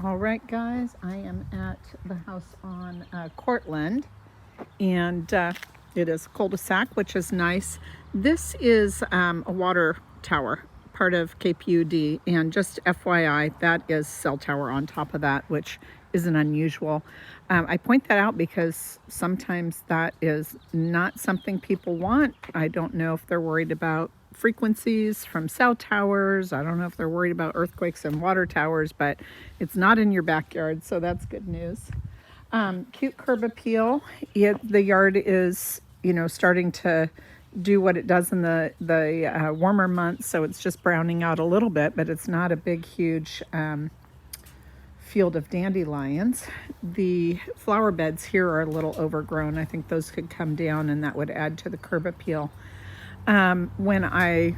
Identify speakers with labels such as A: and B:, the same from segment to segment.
A: All right, guys, I am at the house on Cortland, and it is a cul-de-sac, which is nice. This is a water tower, part of KPUD, and just FYI, that is cell tower on top of that, which isn't unusual. I point that out because sometimes that is not something people want. I don't know if they're worried about frequencies from cell towers. I don't know if they're worried about earthquakes and water towers, but it's not in your backyard, so that's good news. Cute curb appeal. The yard is, starting to do what it does in the warmer months, so it's just browning out a little bit, but it's not a big, huge field of dandelions. The flower beds here are a little overgrown. I think those could come down, and that would add to the curb appeal. When I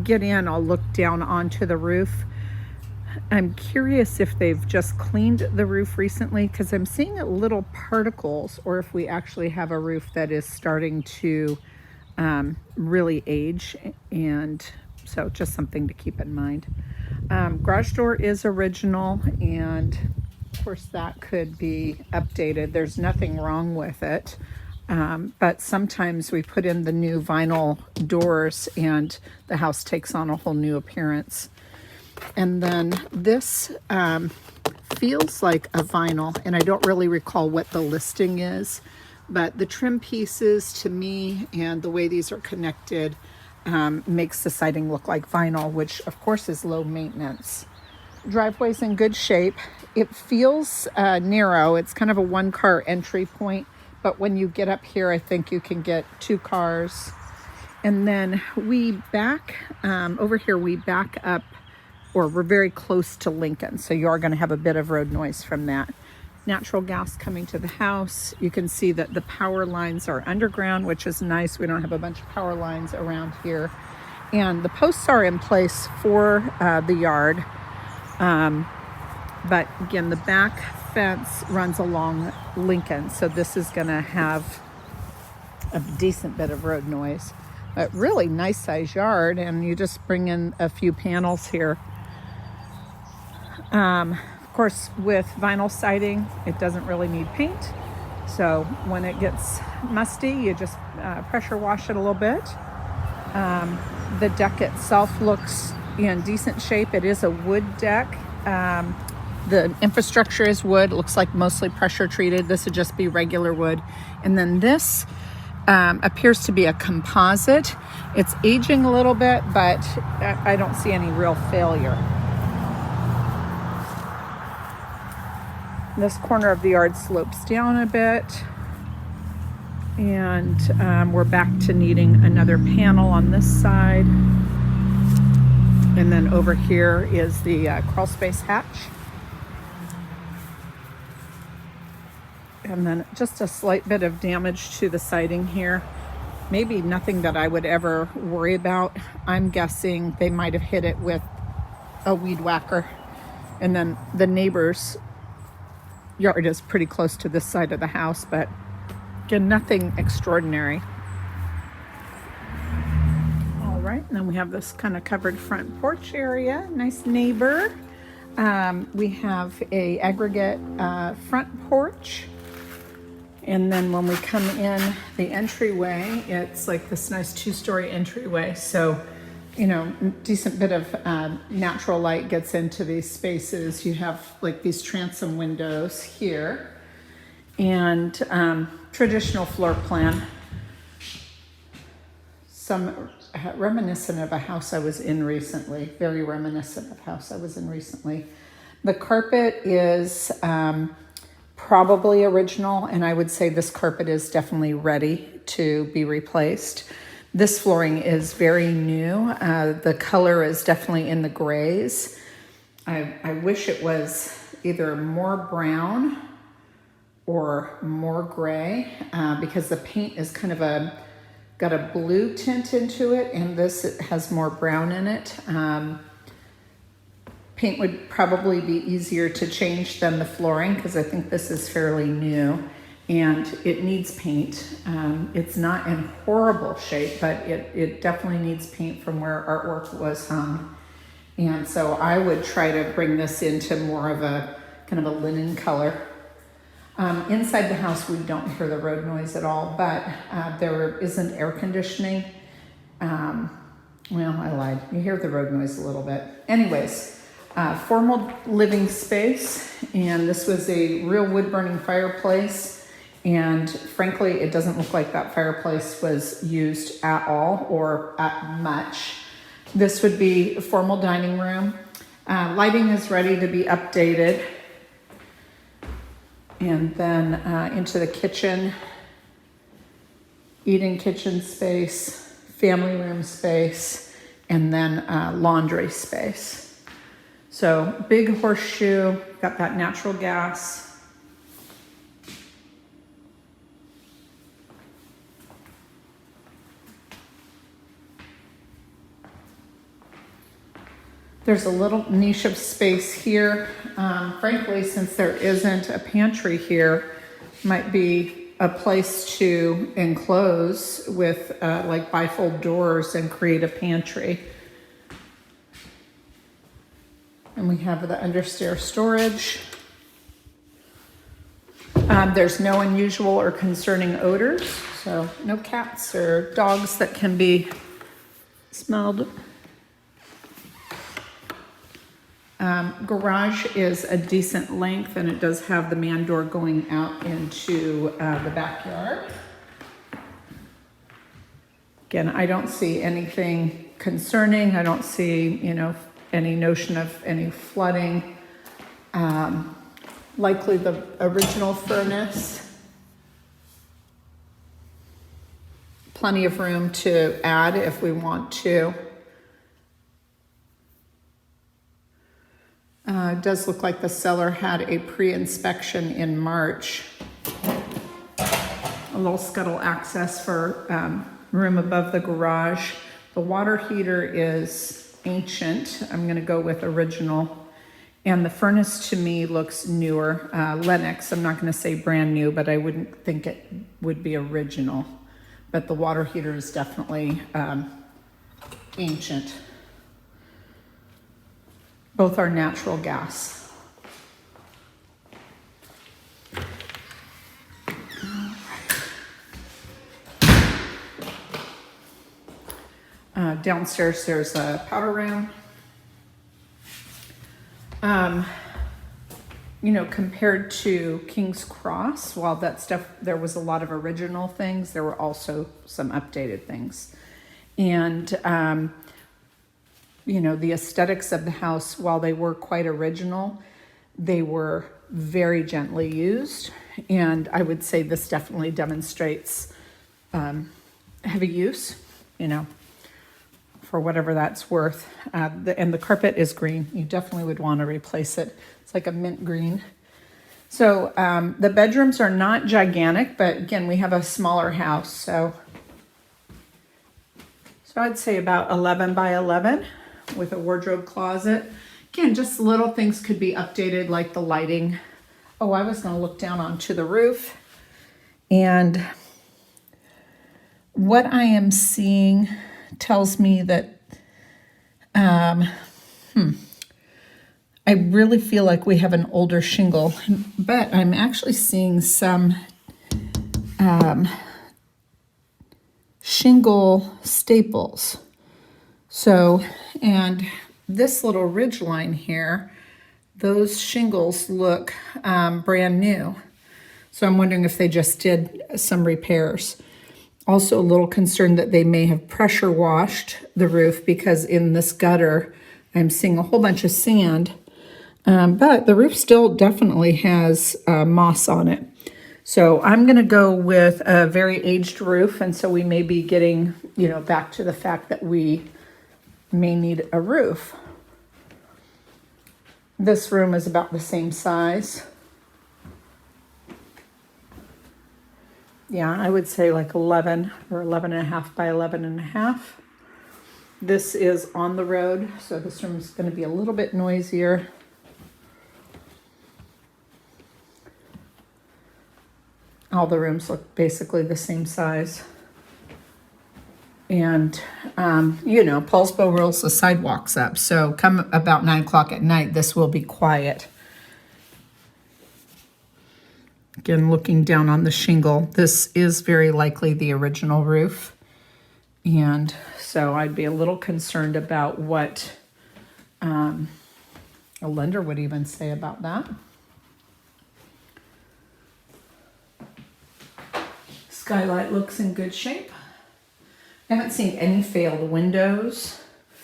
A: get in, I'll look down onto the roof. I'm curious if they've just cleaned the roof recently, because I'm seeing little particles, or if we actually have a roof that is starting to really age, and so just something to keep in mind. Garage door is original, and of course that could be updated. There's nothing wrong with it. But sometimes we put in the new vinyl doors and the house takes on a whole new appearance. And then this feels like a vinyl, and I don't really recall what the listing is, but the trim pieces to me and the way these are connected makes the siding look like vinyl, which of course is low maintenance. Driveway's in good shape. It feels narrow. It's kind of a one-car entry point, but when you get up here, I think you can get 2 cars. And then we back over here, we back up, or we're very close to Lincoln, so you are going to have a bit of road noise from that. Natural gas coming to the house. You can see that the power lines are underground, which is nice. We don't have a bunch of power lines around here. And the posts are in place for the yard. But again, the back fence runs along Lincoln, so this is going to have a decent bit of road noise. But really nice size yard, and you just bring in a few panels here. Of course, with vinyl siding, it doesn't really need paint. So when it gets musty, you just pressure wash it a little bit. The deck itself looks in decent shape. It is a wood deck. The infrastructure is wood. It looks like mostly pressure treated. This would just be regular wood. And then this appears to be a composite. It's aging a little bit, but I don't see any real failure. This corner of the yard slopes down a bit, and we're back to needing another panel on this side. And then over here is the crawl space hatch. And then just a slight bit of damage to the siding here. Maybe nothing that I would ever worry about. I'm guessing they might have hit it with a weed whacker. And then the neighbor's yard is pretty close to this side of the house, but again, nothing extraordinary. All right, and then we have this kind of covered front porch area. Nice neighbor. We have a aggregate front porch. And then when we come in the entryway, it's like this nice 2-story entryway. So, decent bit of natural light gets into these spaces. You have like these transom windows here, and traditional floor plan. Some reminiscent of a house I was in recently, very reminiscent of a house I was in recently. The carpet is probably original, and I would say this carpet is definitely ready to be replaced. This flooring is very new. The color is definitely in the grays. I wish it was either more brown or more gray, because the paint is kind of got a blue tint into it, and this has more brown in it. Paint would probably be easier to change than the flooring, because I think this is fairly new and it needs paint. It's not in horrible shape, but it definitely needs paint from where artwork was hung. And so I would try to bring this into more of a kind of a linen color. Inside the house, we don't hear the road noise at all, but there isn't air conditioning. Well, I lied. You hear the road noise a little bit. Anyways, formal living space, and this was a real wood-burning fireplace, and frankly, it doesn't look like that fireplace was used at all or at much. This would be a formal dining room. Lighting is ready to be updated. And then into the kitchen, eating kitchen space, family room space, and then laundry space. So big horseshoe, got that natural gas. There's a little niche of space here. Frankly, since there isn't a pantry here, might be a place to enclose with like bifold doors and create a pantry. And we have the understair storage. There's no unusual or concerning odors, so no cats or dogs that can be smelled. Garage is a decent length, and it does have the man door going out into the backyard. Again, I don't see anything concerning. I don't see, any notion of any flooding. Likely the original furnace. Plenty of room to add if we want to. It does look like the seller had a pre-inspection in March. A little scuttle access for room above the garage. The water heater is ancient. I'm going to go with original. And the furnace to me looks newer. Lennox, I'm not going to say brand new, but I wouldn't think it would be original. But the water heater is definitely ancient. Both are natural gas. Downstairs there's a powder room. Compared to King's Cross, while that stuff, there was a lot of original things, there were also some updated things. And the aesthetics of the house, while they were quite original, they were very gently used. And I would say this definitely demonstrates heavy use, for whatever that's worth. And the carpet is green. You definitely would want to replace it. It's like a mint green. So the bedrooms are not gigantic, but again, we have a smaller house. So I'd say about 11 by 11. With a wardrobe closet. Again, just little things could be updated, like the lighting. Oh, I was going to look down onto the roof. And what I am seeing tells me that I really feel like we have an older shingle, but I'm actually seeing some shingle staples. So, and this little ridge line here, those shingles look brand new. So I'm wondering if they just did some repairs. Also a little concerned that they may have pressure washed the roof, because in this gutter, I'm seeing a whole bunch of sand. But the roof still definitely has moss on it. So I'm going to go with a very aged roof. And so we may be getting, back to the fact that we may need a roof. This room is about the same size. Yeah, I would say like 11 or 11 and a half by 11 and a half. This is on the road, so this room is going to be a little bit noisier. All the rooms look basically the same size. And You know, Poulsbo rolls the sidewalks up. So come about 9 o'clock at night, this will be quiet. Again, looking down on the shingle, this is very likely the original roof. And so I'd be a little concerned about what a lender would even say about that. Skylight looks in good shape. I haven't seen any failed windows.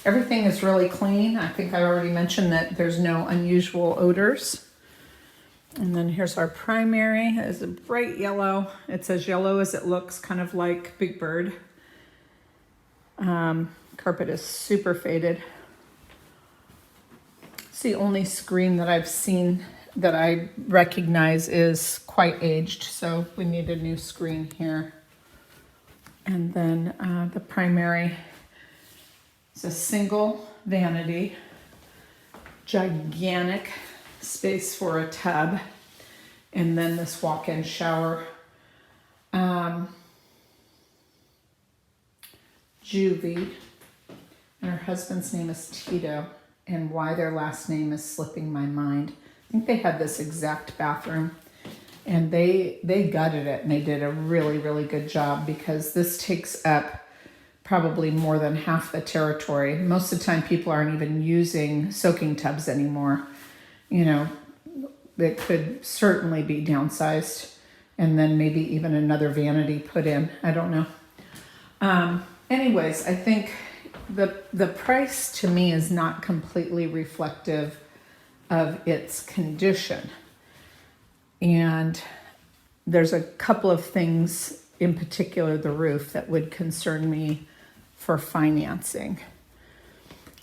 A: Everything is really clean. I think I already mentioned that there's no unusual odors. And then here's our primary. It is a bright yellow. It's as yellow as it looks, kind of like Big Bird. Carpet is super faded. It's the only screen that I've seen that I recognize is quite aged, so we need a new screen here. And then the primary is a single vanity, gigantic space for a tub, and then this walk-in shower. Juvie, and her husband's name is Tito, and why their last name is slipping my mind. I think they had this exact bathroom, and they gutted it, and they did a really, really good job, because this takes up probably more than half the territory. Most of the time people aren't even using soaking tubs anymore. You know, it could certainly be downsized, and then maybe even another vanity put in. I don't know. Anyways, I think the price to me is not completely reflective of its condition. And there's a couple of things, in particular the roof, that would concern me for financing.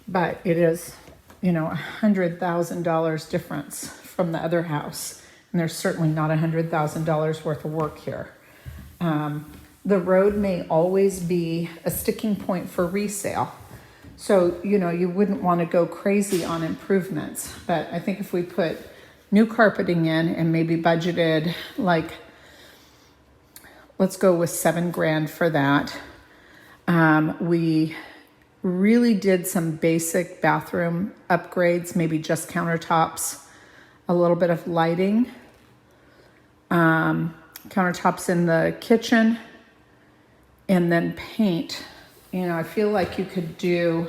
A: But it is, you know, $100,000 difference from the other house. And there's certainly not $100,000 worth of work here. The road may always be a sticking point for resale. So, you know, you wouldn't want to go crazy on improvements. But I think if we put new carpeting in and maybe budgeted, like, let's go with $7,000 for that. We really did some basic bathroom upgrades, maybe just countertops, a little bit of lighting, countertops in the kitchen, and then paint. You know, I feel like you could do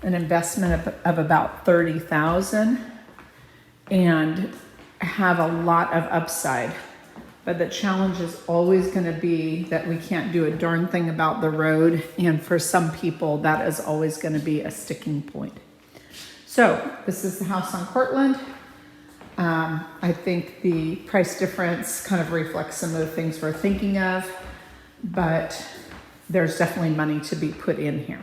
A: an investment of about $30,000 and have a lot of upside. But the challenge is always going to be that we can't do a darn thing about the road. And for some people, that is always going to be a sticking point. So this is the house on Cortland. I think the price difference kind of reflects some of the things we're thinking of, but there's definitely money to be put in here.